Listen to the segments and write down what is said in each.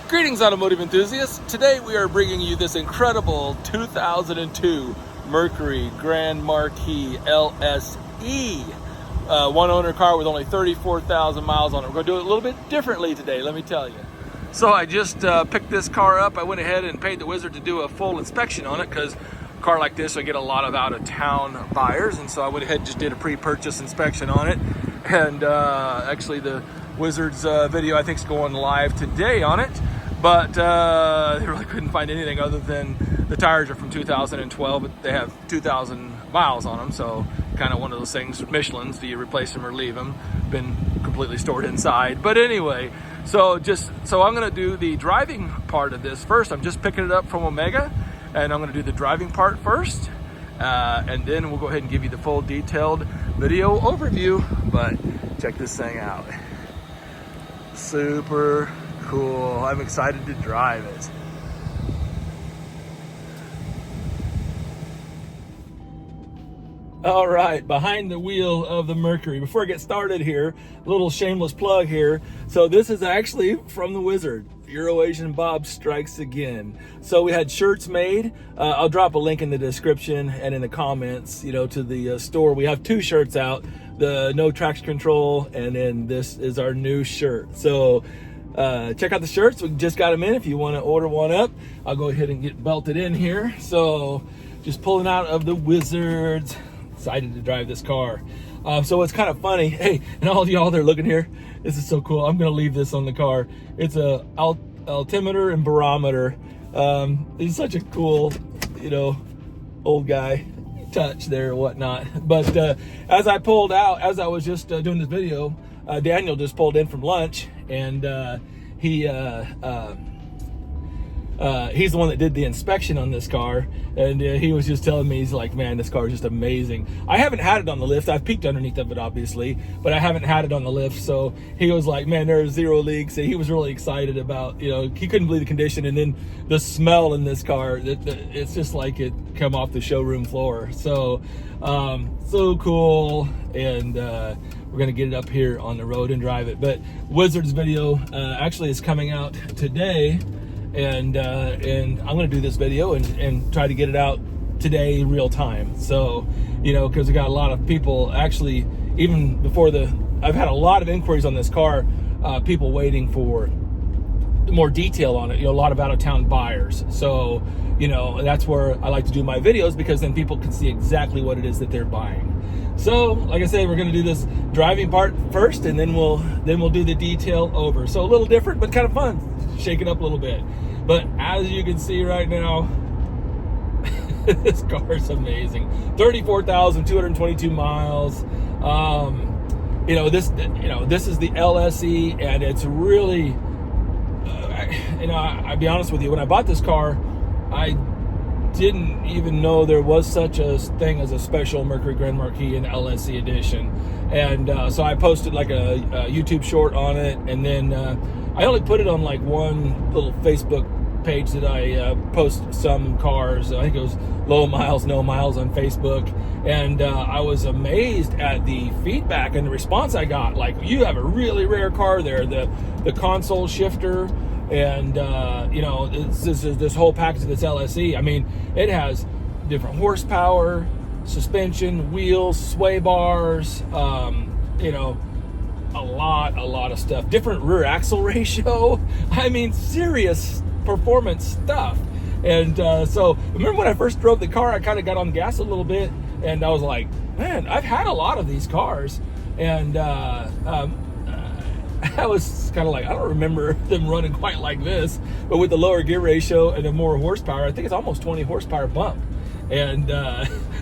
Greetings, automotive enthusiasts. Today we are bringing you this incredible 2002 Mercury Grand Marquis LSE. One owner car with only 34,000 miles on it. We're going to do it a little bit differently today, let me tell you. So I just picked this car up. I went ahead and paid the wizard to do a full inspection on it because a car like this, I get a lot of out-of-town buyers, and so I went ahead and just did a pre-purchase inspection on it. And actually the wizard's video I think is going live today on it. But they really couldn't find anything other than the tires are from 2012, but they have 2,000 miles on them. So kind of one of those things, Michelin's, do you replace them or leave them? Been completely stored inside. But anyway, so I'm gonna do the driving part of this first. I'm just picking it up from Omega, and I'm gonna do the driving part first. And then we'll go ahead and give you the full detailed video overview. But check this thing out. Super cool. I'm excited to drive it. All right, behind the wheel of the Mercury. Before I get started here, a little shameless plug here. So this is actually from the wizard. Euro-Asian Bob strikes again. So we had shirts made. I'll drop a link in the description and in the comments, to the store. We have two shirts out, the no traction control, and then this is our new shirt. So check out the shirts. We just got them in. If you want to order one up, I'll go ahead and get belted in here. So just pulling out of the wizards. Excited to drive this car. So it's kind of funny. Hey, and all of y'all that are looking here, this is so cool. I'm going to leave this on the car. It's a altimeter and barometer. It's such a cool, old guy touch there and whatnot. But as I pulled out, as I was just doing this video, Daniel just pulled in from lunch, and he's the one that did the inspection on this car, and he was just telling me, he's like, man, this car is just amazing. I haven't had it on the lift. I've peeked underneath of it, obviously, but I haven't had it on the lift. So he was like, man, there's zero leaks. And he was really excited about, he couldn't believe the condition. And then the smell in this car, it's just like it come off the showroom floor. So, so cool. And we're gonna get it up here on the road and drive it. But Wizard's video actually is coming out today. And I'm gonna do this video and try to get it out today real time. So, because we got a lot of people, actually, even before I've had a lot of inquiries on this car, people waiting for more detail on it, a lot of out-of-town buyers. So, that's where I like to do my videos, because then people can see exactly what it is that they're buying. So, like I said, we're gonna do this driving part first, and then we'll do the detail over. So a little different, but kind of fun, shake it up a little bit. But as you can see right now, this car is amazing. 34,222 miles. This is the LSE, and it's really, I'll be honest with you. When I bought this car, I didn't even know there was such a thing as a special Mercury Grand Marquis in LSE edition. And so I posted like a YouTube short on it, and then I only put it on like one little Facebook page that I post some cars. I think it was low miles, no miles on Facebook. And I was amazed at the feedback and the response I got. Like, you have a really rare car there, the console shifter, and this whole package of this LSE. I mean, it has different horsepower, suspension, wheels, sway bars, a lot of stuff. Different rear axle ratio. I mean, serious performance stuff. And so remember when I first drove the car, I kind of got on the gas a little bit, and I was like, man, I've had a lot of these cars, and I was kind of like, I don't remember them running quite like this, but with the lower gear ratio and the more horsepower, I think it's almost 20 horsepower bump. And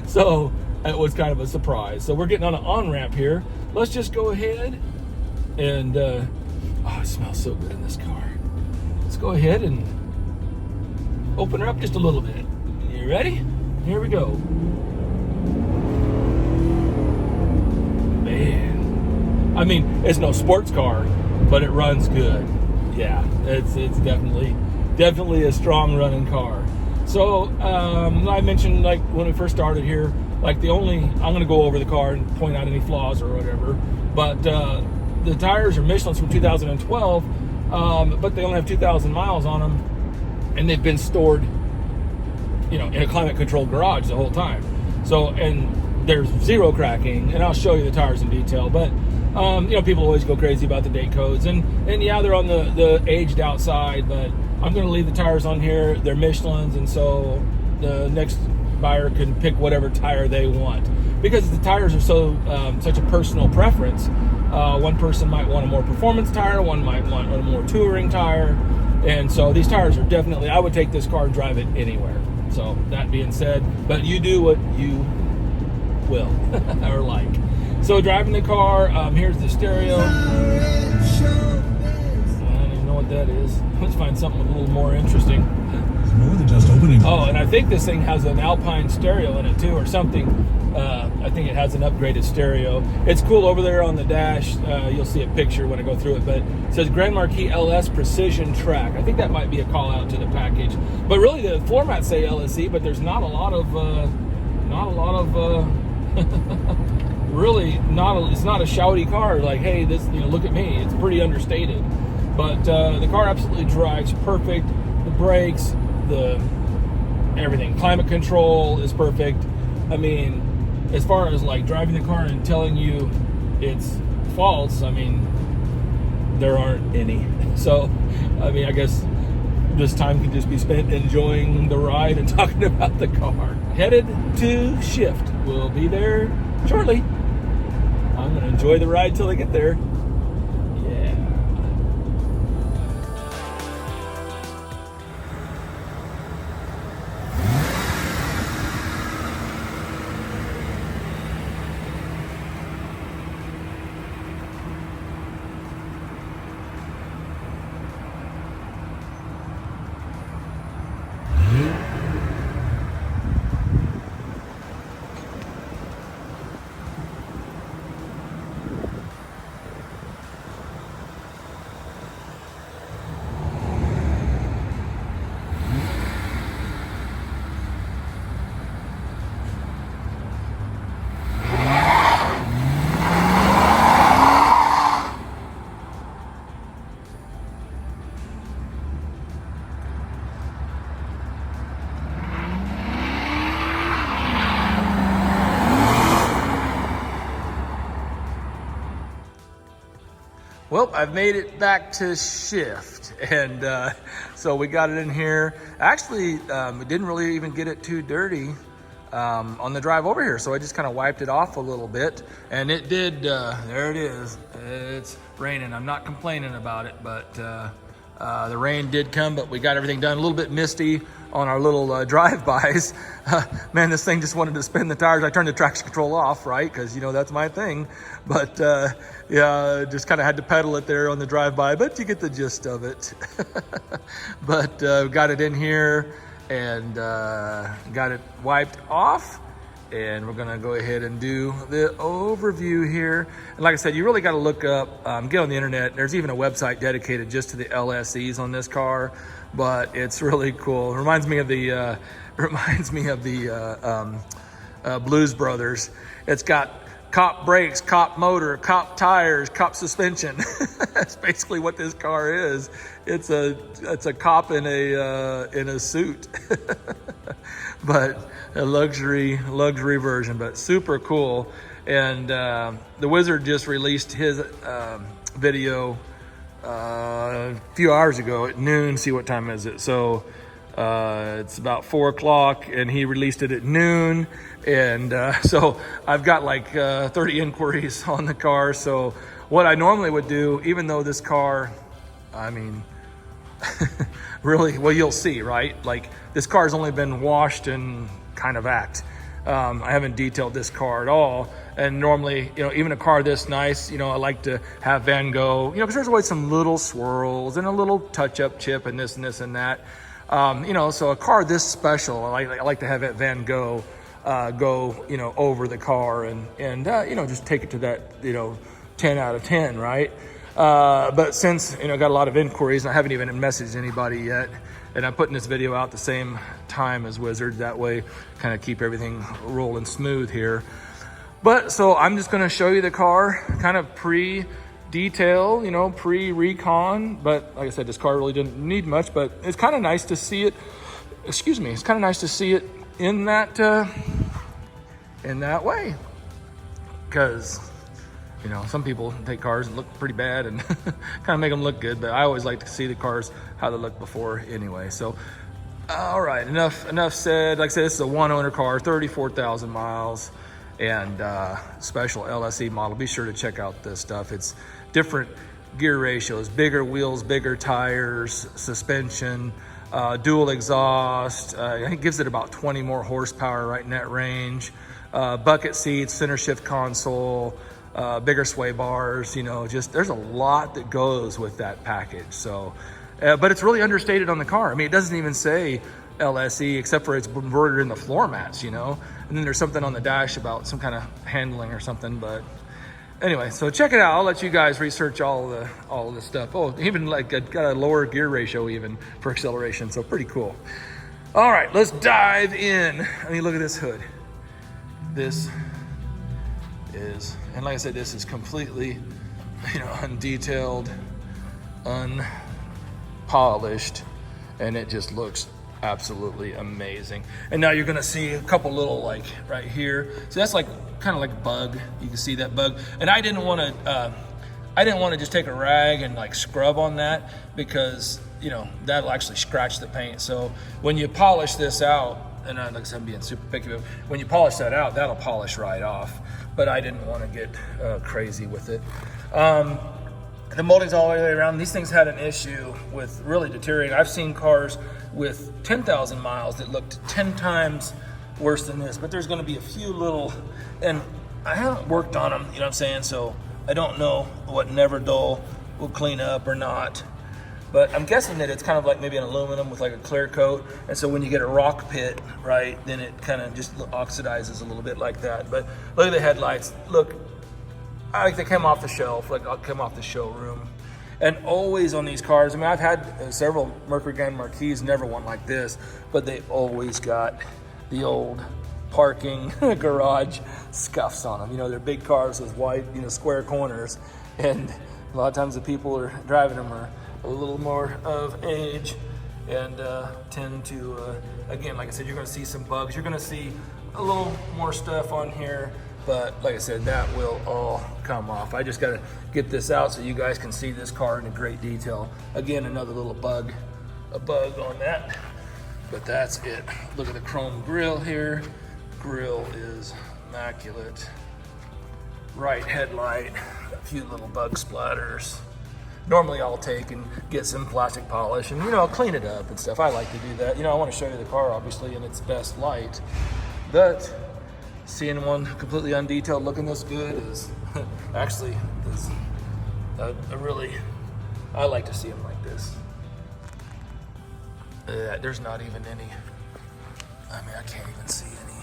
so it was kind of a surprise. So we're getting on an on-ramp here. Let's just go ahead and, oh, it smells so good in this car. Let's go ahead and open her up just a little bit. You ready? Here we go. Man, I mean, it's no sports car, but it runs good. Yeah, it's definitely a strong running car. So I mentioned, like, when we first started here, like, I'm gonna go over the car and point out any flaws or whatever, but the tires are Michelin's from 2012, but they only have 2,000 miles on them, and they've been stored, you know, in a climate controlled garage the whole time. So, and there's zero cracking, and I'll show you the tires in detail, but you know, people always go crazy about the date codes, and yeah, they're on the aged outside, but I'm going to leave the tires on here. They're Michelin's, and so the next buyer can pick whatever tire they want, because the tires are so such a personal preference. One person might want a more performance tire, one might want a more touring tire, and so these tires are definitely, I would take this car and drive it anywhere. So that being said, but you do what you will or like. So driving the car, here's the stereo. I don't even know what that is. Let's find something a little more interesting. It's more than just opening. Oh, and I think this thing has an Alpine stereo in it too, or something. I think it has an upgraded stereo. It's cool. Over there on the dash, you'll see a picture when I go through it, but it says Grand Marquis LS Precision Track. I think that might be a call out to the package. But really the floor mats say LSE, but there's not a lot of really it's not a shouty car like, hey, this, you know, look at me. It's pretty understated, but the car absolutely drives perfect. The brakes, everything, climate control is perfect. I mean, as far as like driving the car and telling you it's false, I mean, there aren't any. So, I mean, I guess this time can just be spent enjoying the ride and talking about the car. Headed to shift. We'll be there shortly. I'm going to enjoy the ride till I get there. Yeah. Well, I've made it back to shift, and so we got it in here. Actually, we didn't really even get it too dirty on the drive over here, so I just kind of wiped it off a little bit, and it did, there it is. It's raining. I'm not complaining about it, but the rain did come, but we got everything done. A little bit misty on our little drive-bys. Man, this thing just wanted to spin the tires. I turned the traction control off, right? Because, you know, that's my thing. But yeah, just kind of had to pedal it there on the drive-by, but you get the gist of it. But got it in here and got it wiped off. And we're gonna go ahead and do the overview here. And like I said, you really gotta look up, get on the internet. There's even a website dedicated just to the LSEs on this car, but it's really cool. It reminds me of the Blues Brothers. It's got cop brakes, cop motor, cop tires, cop suspension. That's basically what this car is. It's a cop in a suit. But a luxury version, but super cool. And the Wizard just released his video a few hours ago at noon. See, what time is it? So it's about 4 o'clock, and he released it at noon. And so I've got like 30 inquiries on the car. So what I normally would do, even though this car, I mean, really, well, you'll see, right? Like, this car's only been washed and kind of act. I haven't detailed this car at all. And normally, you know, even a car this nice, you know, I like to have Van Gogh, you know, because there's always some little swirls and a little touch-up chip and this and that. You know, so a car this special, I like to have it Van Gogh go, you know, over the car and you know, just take it to that, you know, 10 out of 10, right? But since, you know, I got a lot of inquiries and I haven't even messaged anybody yet, and I'm putting this video out the same time as Wizard, that way kind of keep everything rolling smooth here. But so I'm just going to show you the car kind of pre detail, you know, pre-recon, but like I said, this car really didn't need much, but it's kind of nice to see it, excuse me, it's kind of nice to see it in that way, because, you know, some people take cars and look pretty bad and kind of make them look good, but I always like to see the cars how they look before anyway. So all right, enough said. Like I said, this is a one owner car, 34,000 miles, and special LSE model. Be sure to check out this stuff. It's different gear ratios, bigger wheels, bigger tires, suspension, dual exhaust. I think it gives it about 20 more horsepower right in that range. Bucket seats, center shift console, bigger sway bars, you know, just there's a lot that goes with that package. So, but it's really understated on the car. I mean, it doesn't even say LSE except for it's embroidered in the floor mats, you know, and then there's something on the dash about some kind of handling or something. But anyway, so check it out. I'll let you guys research all of this stuff. Oh, even like got a lower gear ratio even for acceleration. So pretty cool. All right, let's dive in. I mean, look at this hood. This is, and like I said, this is completely, you know, undetailed, unpolished, and it just looks absolutely amazing. And now you're gonna see a couple little, like right here. So that's like kind of like a bug. You can see that bug. And I didn't want to just take a rag and like scrub on that, because you know that'll actually scratch the paint. So when you polish this out, and like I said, I'm being super picky, but when you polish that out, that'll polish right off. But I didn't want to get crazy with it. The molding's all the way around. These things had an issue with really deteriorating. I've seen cars with 10,000 miles that looked 10 times worse than this, but there's going to be a few little, and I haven't worked on them, you know what I'm saying? So I don't know what Never Dull will clean up or not. But I'm guessing that it's kind of like maybe an aluminum with like a clear coat. And so when you get a rock pit, right, then it kind of just oxidizes a little bit like that. But look at the headlights. Look, I like they came off the shelf, like I'll come off the showroom. And always on these cars, I mean, I've had several Mercury Grand Marquis, never one like this, but they always got the old parking garage scuffs on them. You know, they're big cars with wide, you know, square corners. And a lot of times the people who are driving them are a little more of age and tend to, again, like I said, you're gonna see some bugs. You're gonna see a little more stuff on here, but like I said, that will all come off. I just gotta get this out so you guys can see this car in great detail. Again, another little bug, a bug on that, but that's it. Look at the chrome grille here. Grille is immaculate. Right headlight, a few little bug splatters. Normally I'll take and get some plastic polish and, you know, clean it up and stuff. I like to do that. You know, I want to show you the car obviously in its best light, but seeing one completely undetailed looking this good is actually is a really, I like to see them like this. There's not even any, I mean, I can't even see any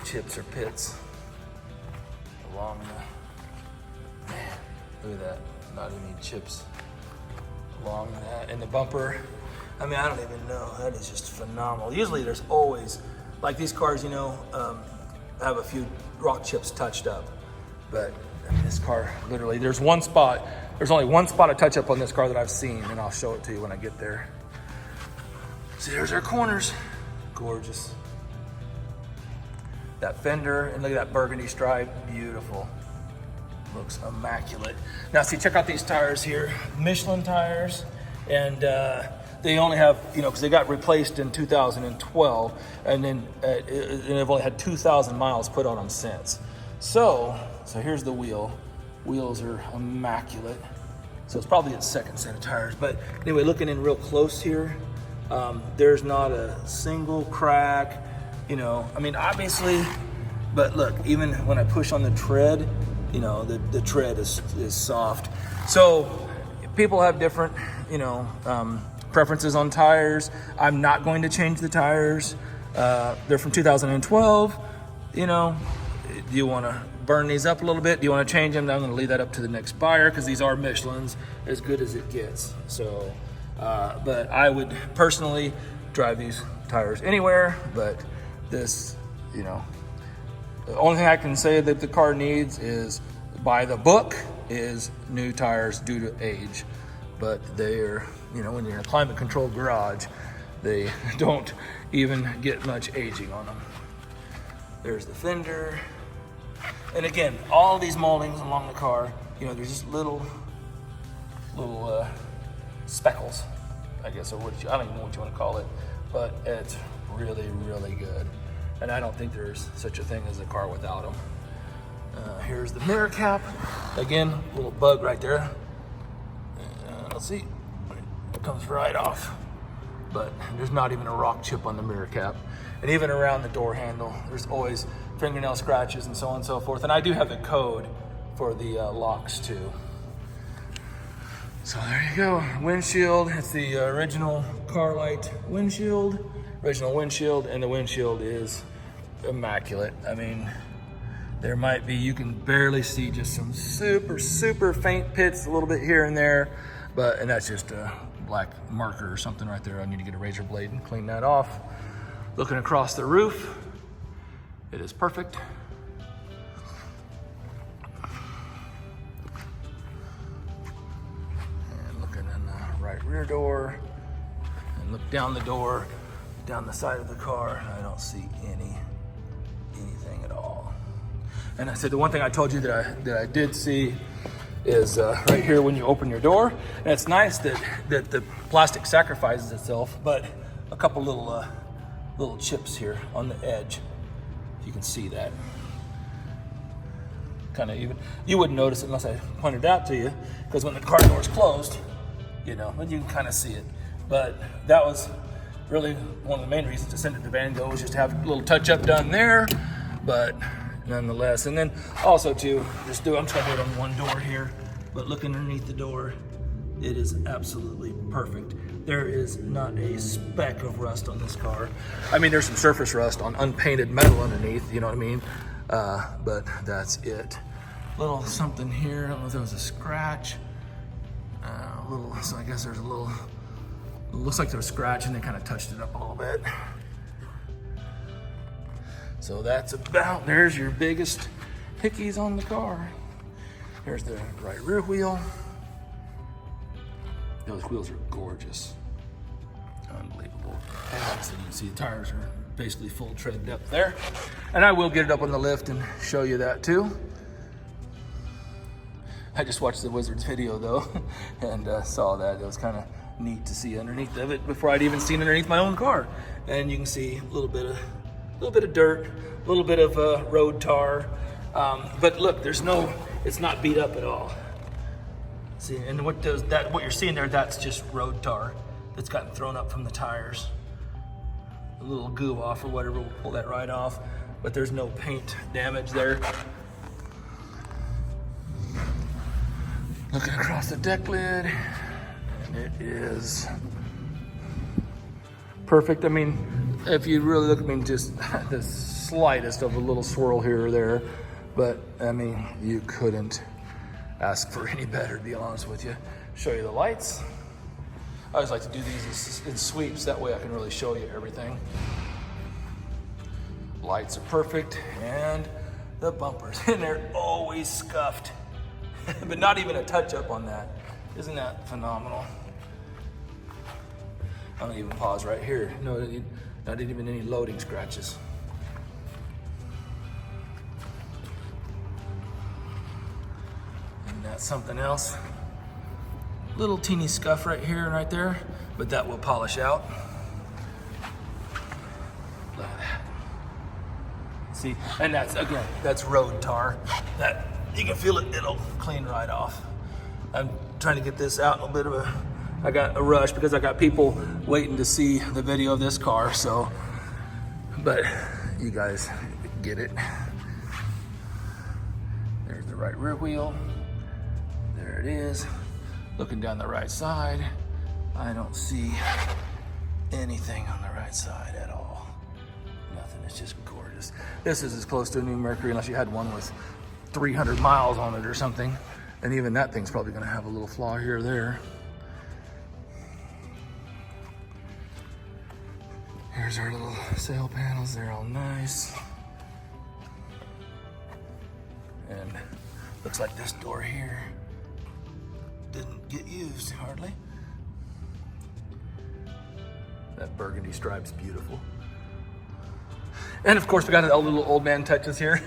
chips or pits along the, man, look at that. Not any chips along that. And the bumper, I mean, I don't even know. That is just phenomenal. Usually there's always, like these cars, you know, have a few rock chips touched up. But I mean, this car, literally, there's only one spot of touch up on this car that I've seen, and I'll show it to you when I get there. See, there's our corners. Gorgeous. That fender, and look at that burgundy stripe, beautiful. Looks immaculate. Now see, check out these tires here, Michelin tires, and they only have, you know, because they got replaced in 2012, and then they've only had 2,000 miles put on them since. So here's the wheel. Wheels are immaculate. So it's probably its second set of tires. But anyway, looking in real close here, there's not a single crack. You know, I mean, obviously, but look, even when I push on the tread, you know, the tread is soft. So people have different, you know, preferences on tires. I'm not going to change the tires. They're from 2012. You know, do you want to burn these up a little bit? Do you want to change them? I'm going to leave that up to the next buyer, because these are Michelins, as good as it gets. So, but I would personally drive these tires anywhere, but this, you know, the only thing I can say that the car needs is buy the book is new tires due to age, but they're, you know, when you're in a climate controlled garage, they don't even get much aging on them. There's the fender. And again, all these moldings along the car, you know, there's just little speckles, I guess, or I don't even know what you want to call it, but it's really, really good. And I don't think there's such a thing as a car without them. Here's the mirror cap. Again, a little bug right there. Let's see, it comes right off. But there's not even a rock chip on the mirror cap. And even around the door handle, there's always fingernail scratches and so on and so forth. And I do have the code for the locks too. So there you go, windshield. It's the original car light windshield, and the windshield is immaculate. I mean, there might be, you can barely see just some super, super faint pits a little bit here and there, and that's just a black marker or something right there. I need to get a razor blade and clean that off. Looking across the roof, it is perfect. And looking in the right rear door, and look down the door, down the side of the car, I don't see anything at all. And I said the one thing I told you that I did see is right here when you open your door. And it's nice that the plastic sacrifices itself, but a couple little chips here on the edge. If you can see that. Kind of even, you wouldn't notice it unless I pointed it out to you, because when the car door is closed, you know, but you can kind of see it. But that was really one of the main reasons to send it to Van Gogh, was just to have a little touch up done there, but nonetheless. And then also too, I'm just gonna do it on one door here, but look underneath the door, it is absolutely perfect. There is not a speck of rust on this car. I mean, there's some surface rust on unpainted metal underneath, you know what I mean? But that's it. Little something here, I don't know if there was a scratch. So I guess there's a little, it looks like there was a scratch and they kind of touched it up a little bit. So that's about, there's your biggest hickeys on the car. Here's the right rear wheel. Those wheels are gorgeous. Unbelievable. And obviously you can see the tires are basically full tread depth there. And I will get it up on the lift and show you that too. I just watched the Wizards video though, and saw that. It was kind of neat to see underneath of it before I'd even seen underneath my own car. And you can see a little bit of dirt, a little bit of road tar. But look, it's not beat up at all. See, and what you're seeing there, that's just road tar that's gotten thrown up from the tires. A little goo off or whatever, we'll pull that right off. But there's no paint damage there. Looking across the deck lid, it is perfect. I mean, if you really look, I mean, just the slightest of a little swirl here or there, but I mean, you couldn't ask for any better, to be honest with you. Show you the lights. I always like to do these in sweeps, that way I can really show you everything. Lights are perfect, and the bumpers, and they're always scuffed. But not even a touch up on that. Isn't that phenomenal? I'm gonna even pause right here. No, not even any loading scratches. And that's something else. Little teeny scuff right here and right there, but that will polish out. Look at that. See, and that's road tar. That, you can feel it, it'll clean right off. I'm trying to get this out in a bit of I got a rush because I got people waiting to see the video of this car, so, but you guys get it. There's the right rear wheel. There it is. Looking down the right side, I don't see anything on the right side at all. Nothing, it's just gorgeous. This is as close to a new Mercury, unless you had one with 300 miles on it or something. And even that thing's probably gonna have a little flaw here or there. Here's our little sail panels, they're all nice. And looks like this door here didn't get used hardly. That burgundy stripe's beautiful. And of course we got all the little old man touches here.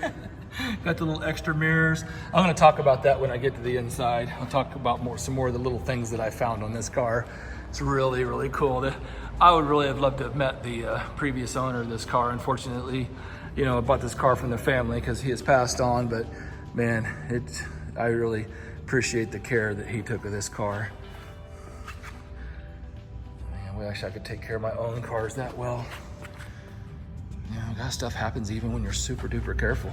Got the little extra mirrors. I'm gonna talk about that when I get to the inside. I'll talk about some more of the little things that I found on this car. It's really, really cool. I would really have loved to have met the previous owner of this car. Unfortunately, you know, I bought this car from the family because he has passed on, but man, I really appreciate the care that he took of this car. Man, I wish I could take care of my own cars that well. You know, that stuff happens even when you're super duper careful.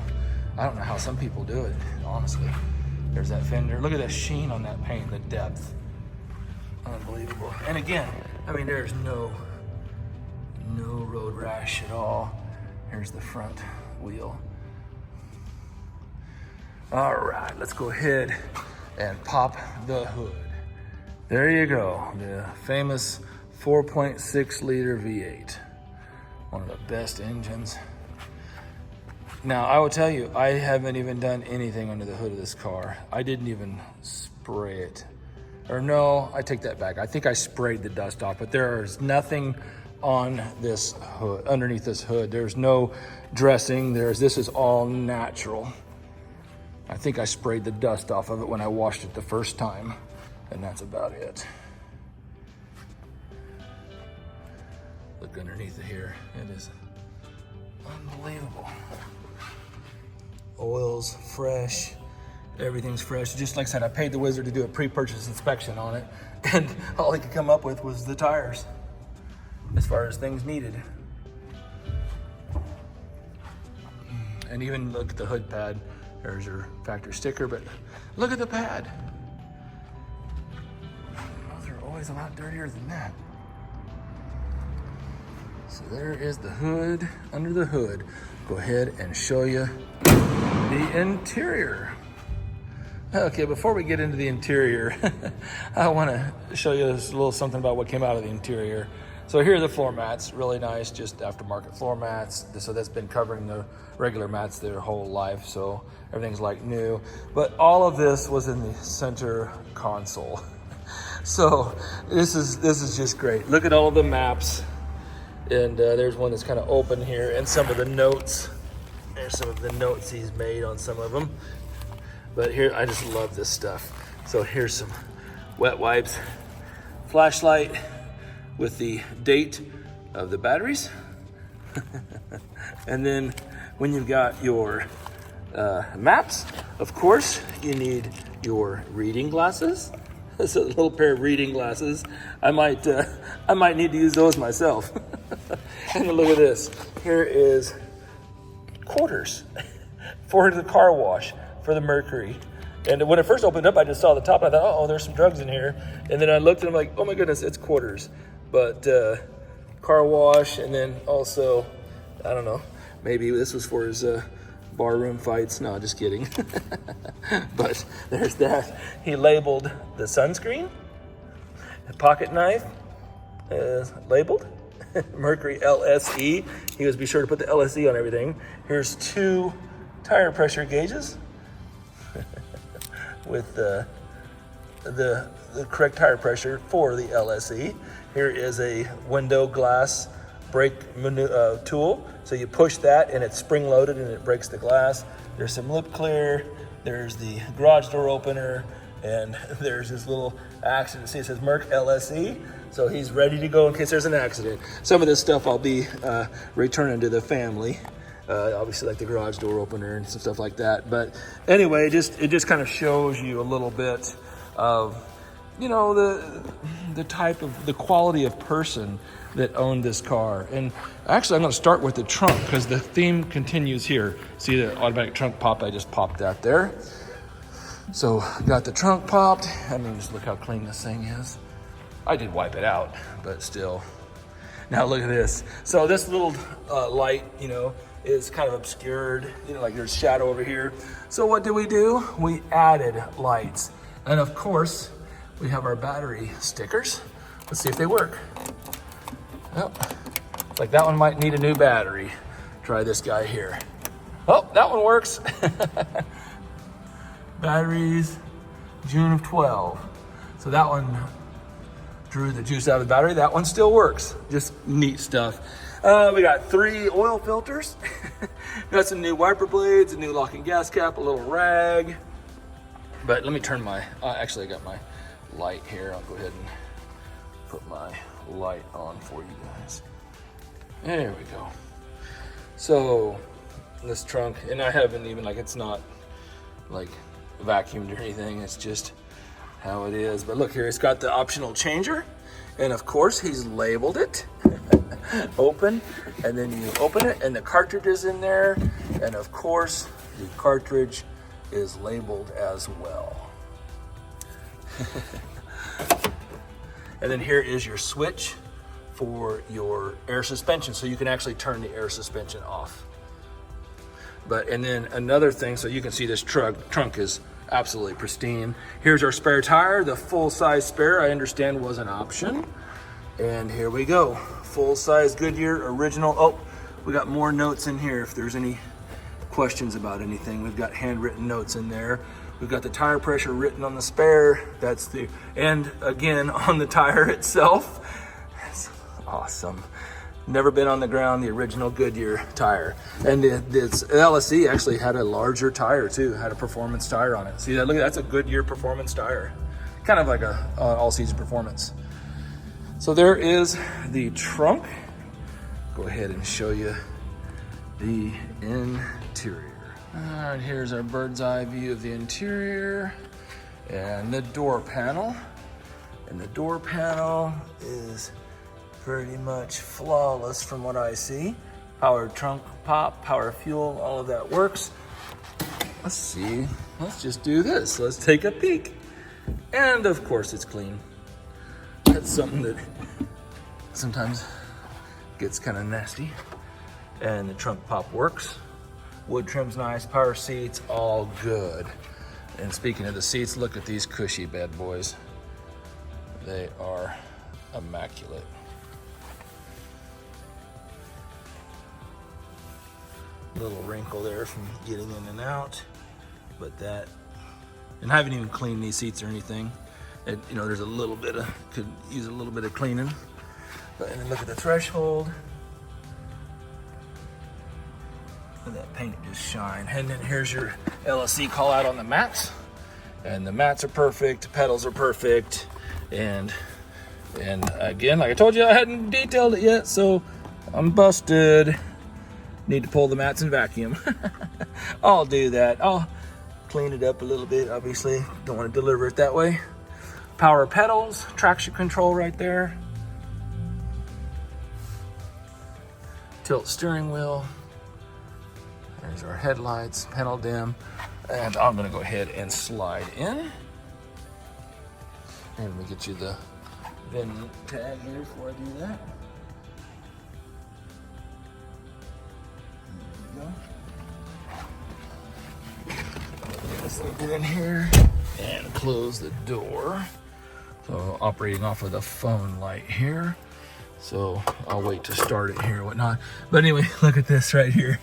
I don't know how some people do it, honestly. There's that fender. Look at that sheen on that paint, the depth. Unbelievable. And again, I mean, there's no road rash at all. Here's the front wheel. All right, let's go ahead and pop the hood. There you go, the famous 4.6 liter V8. One of the best engines. Now, I will tell you, I haven't even done anything under the hood of this car. I didn't even spray it. Or no, I take that back. I think I sprayed the dust off, but there is nothing on this hood, underneath this hood. There's no dressing. This is all natural. I think I sprayed the dust off of it when I washed it the first time, and that's about it. Look underneath it here. It is unbelievable. Oil's fresh. Everything's fresh. Just like I said, I paid the wizard to do a pre-purchase inspection on it, and all he could come up with was the tires as far as things needed. And even look at the hood pad. There's your factory sticker, but look at the pad. Those are always a lot dirtier than that. So there is the hood, under the hood. Go ahead and show you the interior. Okay, before we get into the interior, I want to show you a little something about what came out of the interior. So here are the floor mats, really nice, just aftermarket floor mats. So that's been covering the regular mats their whole life, so everything's like new. But all of this was in the center console. So this is just great. Look at all of the maps. And there's one that's kind of open here, and some of the notes. There's some of the notes he's made on some of them. But here, I just love this stuff. So here's some wet wipes, flashlight with the date of the batteries. And then when you've got your maps, of course, you need your reading glasses. That's a little pair of reading glasses. I might need to use those myself. And look at this. Here is quarters for the car wash for the Mercury. And when it first opened up, I just saw the top. And I thought, oh, there's some drugs in here. And then I looked and I'm like, oh my goodness, it's quarters. But car wash, and then also, I don't know, maybe this was for his barroom fights. No, just kidding. But there's that. He labeled the sunscreen, the pocket knife is labeled Mercury LSE. He was be sure to put the LSE on everything. Here's 2 tire pressure gauges with the correct tire pressure for the LSE. Here is a window glass brake tool. So you push that and it's spring loaded and it breaks the glass. There's some lip clear. There's the garage door opener, and there's this little accident. See, it says Merc LSE. So he's ready to go in case there's an accident. Some of this stuff I'll be returning to the family. Obviously, like the garage door opener and some stuff like that. But anyway, it just kind of shows you a little bit of, you know, the quality of person that owned this car. And actually, I'm going to start with the trunk because the theme continues here. See the automatic trunk pop? I just popped that there. So got the trunk popped. I mean, just look how clean this thing is. I did wipe it out, but still. Now look at this. So this little light, you know, is kind of obscured. You know, like there's shadow over here. So what did we do? We added lights. And of course, we have our battery stickers. Let's see if they work. Oh, like that one might need a new battery. Try this guy here. Oh, that one works. Batteries, June of 12. So that one drew the juice out of the battery. That one still works. Just neat stuff. We got 3 oil filters. Got some new wiper blades, a new locking gas cap, a little rag. But let me turn my, actually I got my light here. I'll go ahead and put my light on for you guys. There we go. So this trunk, and I haven't even, like, it's not like vacuumed or anything. It's just how it is. But look here, it's got the optional changer. And of course he's labeled it. Open, and then you open it and the cartridge is in there. And of course the cartridge is labeled as well. And then here is your switch for your air suspension, so you can actually turn the air suspension off. And then another thing, so you can see this trunk is absolutely pristine. Here's our spare tire. The full-size spare, I understand, was an option. And here we go, full-size Goodyear original. Oh, we got more notes in here if there's any questions about anything. We've got handwritten notes in there. We've got the tire pressure written on the spare. And again, on the tire itself. It's awesome. Never been on the ground, the original Goodyear tire. And this LSE actually had a larger tire too, had a performance tire on it. See that, look, that's a Goodyear performance tire. Kind of like a all-season performance. So there is the trunk. Go ahead and show you the interior. All right, here's our bird's eye view of the interior and the door panel. And the door panel is pretty much flawless from what I see. Power trunk pop, power fuel, all of that works. Let's see, let's just do this. Let's take a peek. And of course it's clean. That's something that sometimes gets kind of nasty. And the trunk pop works. Wood trim's nice, power seats, all good. And speaking of the seats, look at these cushy bad boys. They are immaculate. Little wrinkle there from getting in and out, but that, and I haven't even cleaned these seats or anything. And, you know, there's a little bit of, could use a little bit of cleaning. But, and then look at the threshold. Look at that paint just shine. And then here's your LSE call out on the mats. And the mats are perfect, pedals are perfect. And again, like I told you, I hadn't detailed it yet, so I'm busted. Need to pull the mats and vacuum. I'll do that. I'll clean it up a little bit, obviously. Don't want to deliver it that way. Power pedals, traction control right there. Tilt steering wheel. There's our headlights, panel dim. And I'm gonna go ahead and slide in. And let me get you the VIN tag here before I do that. There we go. Let's get in here and close the door. So operating off of the phone light here. So I'll wait to start it here and whatnot. But anyway, look at this right here.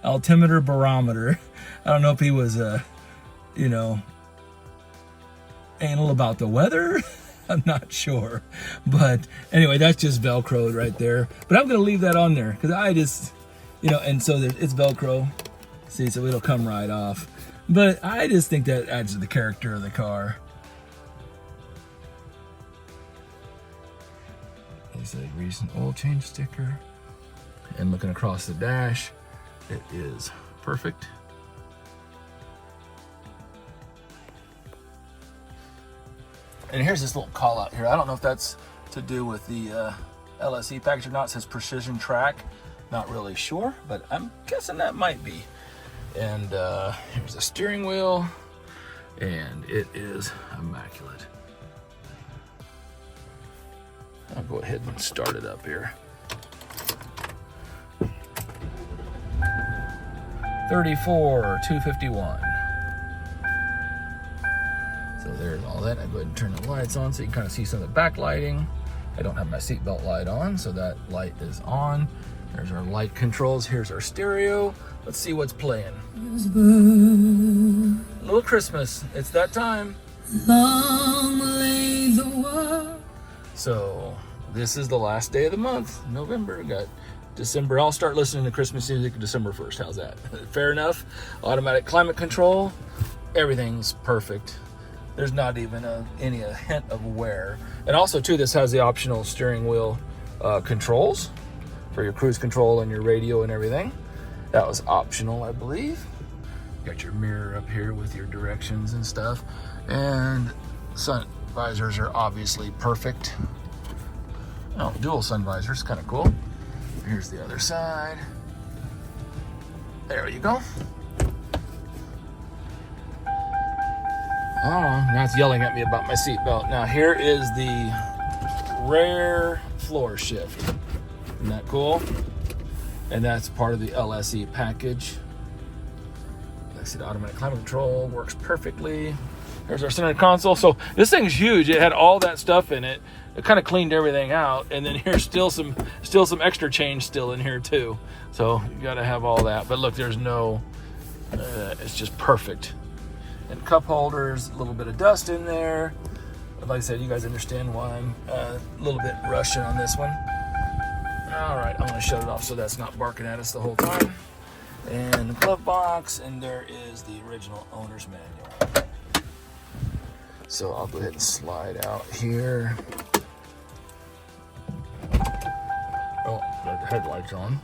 Altimeter barometer. I don't know if he was, you know, anal about the weather. I'm not sure. But anyway, that's just Velcroed right there. But I'm going to leave that on there because I just, you know, and so it's Velcro. See, so it'll come right off. But I just think that adds to the character of the car. There's a recent oil change sticker. And looking across the dash, it is perfect. And here's this little call out here. I don't know if that's to do with the LSE package or not. It says precision track. Not really sure, but I'm guessing that might be. And here's the steering wheel, and it is immaculate. I'll go ahead and start it up here. 34,251. So there's all that. I'll go ahead and turn the lights on so you can kind of see some of the backlighting. I don't have my seatbelt light on, so that light is on. There's our light controls. Here's our stereo. Let's see what's playing. Little Christmas. It's that time. Long lay the world. So this is the last day of the month, November. Got December. I'll start listening to Christmas music December 1st. How's that? Fair enough. Automatic climate control. Everything's perfect. There's not even a hint of wear. And also too, this has the optional steering wheel controls for your cruise control and your radio and everything. That was optional, I believe. Got your mirror up here with your directions and stuff. And sun visors are obviously perfect. Oh, dual sun visors, kind of cool. Here's the other side. There you go. Oh, now it's yelling at me about my seatbelt. Now here is the rear floor shift. Isn't that cool? And that's part of the LSE package. Like I said, automatic climate control works perfectly. There's our center console. So this thing's huge. It had all that stuff in it. It kind of cleaned everything out. And then here's still some extra change still in here too. So you got to have all that. But look, there's no, it's just perfect. And cup holders, a little bit of dust in there. But like I said, you guys understand why I'm a little bit rushing on this one. All right, I'm gonna shut it off so that's not barking at us the whole time. And the glove box, and there is the original owner's manual. So I'll go ahead and slide out here. Oh, got the headlights on.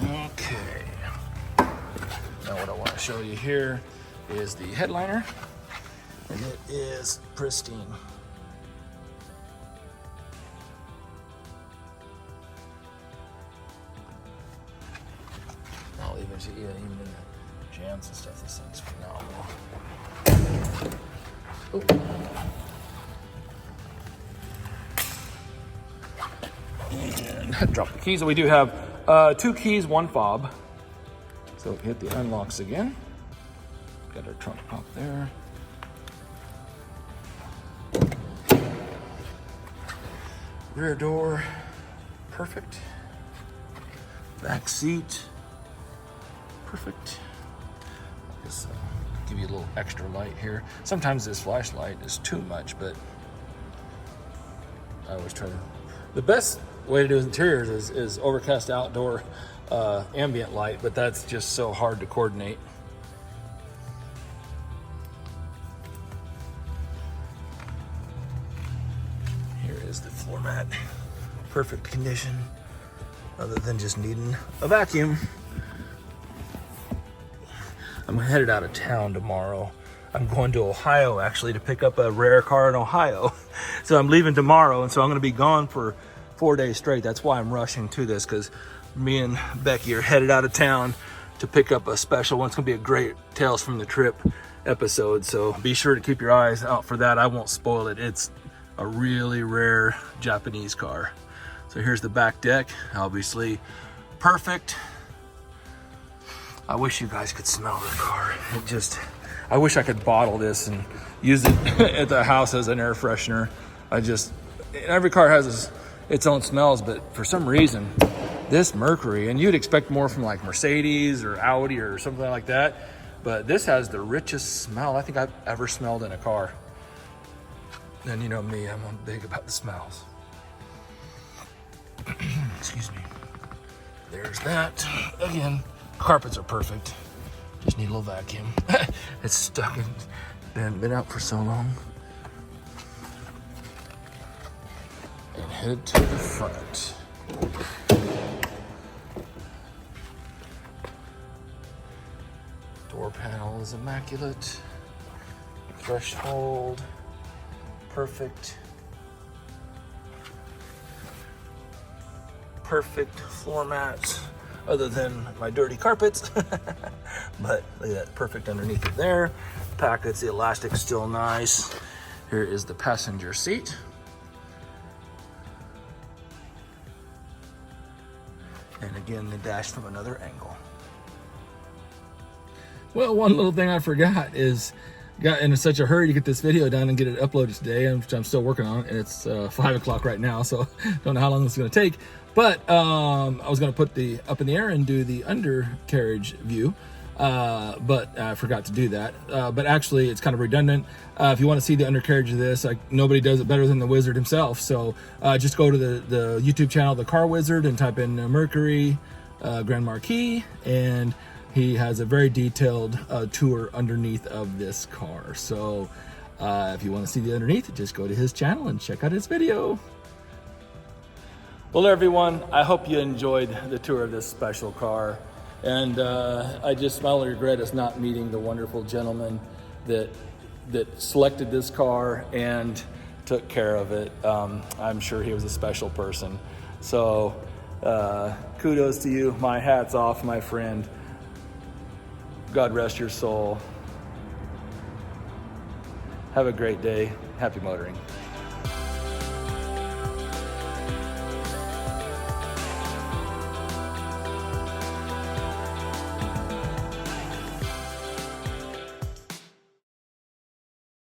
Okay. Now what I want to show you here is the headliner, and it is pristine. I'll even see even in the jams and stuff, this thing's phenomenal. Oh. And drop the keys. So we do have 2 keys, 1 fob. So hit the unlocks again. Got our trunk pop there. Rear door, perfect. Back seat, perfect. Just give you a little extra light here. Sometimes this flashlight is too much, but I always try to. The best way to do interiors is overcast outdoor ambient light, but that's just so hard to coordinate. Here is the floor mat, perfect condition, other than just needing a vacuum. I'm headed out of town tomorrow. I'm going to Ohio actually to pick up a rare car in Ohio. So I'm leaving tomorrow, and so I'm going to be gone for 4 days straight. That's why I'm rushing to this, because me and Becky are headed out of town to pick up a special one. It's gonna be a great Tales from the Trip episode, so be sure to keep your eyes out for that. I won't spoil it. It's a really rare Japanese car. So here's the back deck, obviously perfect. I wish you guys could smell the car. I wish I could bottle this and use it at the house as an air freshener. Every car has its own smells, but for some reason, this Mercury, and you'd expect more from like Mercedes or Audi or something like that, but this has the richest smell I think I've ever smelled in a car. And you know me, I'm big about the smells. Excuse me. There's that. Again, carpets are perfect. Just need a little vacuum. It's stuck and been out for so long. And head to the front. Door panel is immaculate. Threshold, perfect. Perfect floor mats, other than my dirty carpets. But look at that, perfect underneath it there. Packets, the elastic's still nice. Here is the passenger seat. And again, the dash from another angle. Well, one little thing I forgot is, got in such a hurry to get this video done and get it uploaded today, which I'm still working on, and it's 5 o'clock right now, so don't know how long this is going to take. But I was going to put the up in the air and do the undercarriage view, but I forgot to do that. But actually, it's kind of redundant. If you want to see the undercarriage of this, nobody does it better than the Wizard himself. So just go to the YouTube channel, The Car Wizard, and type in Mercury Grand Marquis, and he has a very detailed tour underneath of this car. So if you want to see the underneath, just go to his channel and check out his video. Well, everyone, I hope you enjoyed the tour of this special car. And my only regret is not meeting the wonderful gentleman that selected this car and took care of it. I'm sure he was a special person. So kudos to you. My hat's off, my friend. God rest your soul. Have a great day. Happy motoring.